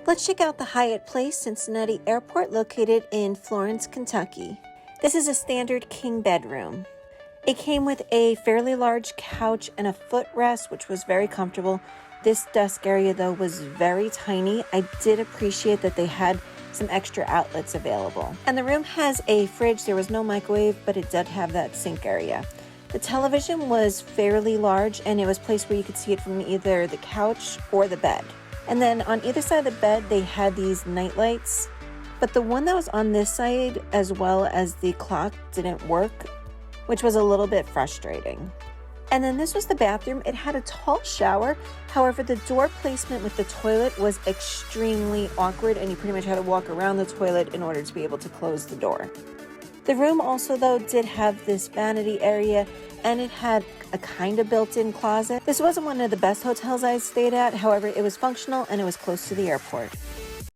Let's check out the Hyatt Place Cincinnati Airport located in Florence, Kentucky. This is a standard king bedroom. It came with a fairly large couch and a footrest, which was very comfortable. This desk area, though, was very tiny. I did appreciate that they had some extra outlets available. And the room has a fridge. There was no microwave, but it did have that sink area. The television was fairly large, and it was placed where you could see it from either the couch or the bed. And then on either side of the bed, they had these night lights, but the one that was on this side, as well as the clock, didn't work, which was a little bit frustrating. And then this was the bathroom. It had a tall shower. However, the door placement with the toilet was extremely awkward, and you pretty much had to walk around the toilet in order to be able to close the door. The room also, though, did have this vanity area, and it had a kind of built-in closet. This wasn't one of the best hotels I stayed at. However, it was functional and it was close to the airport.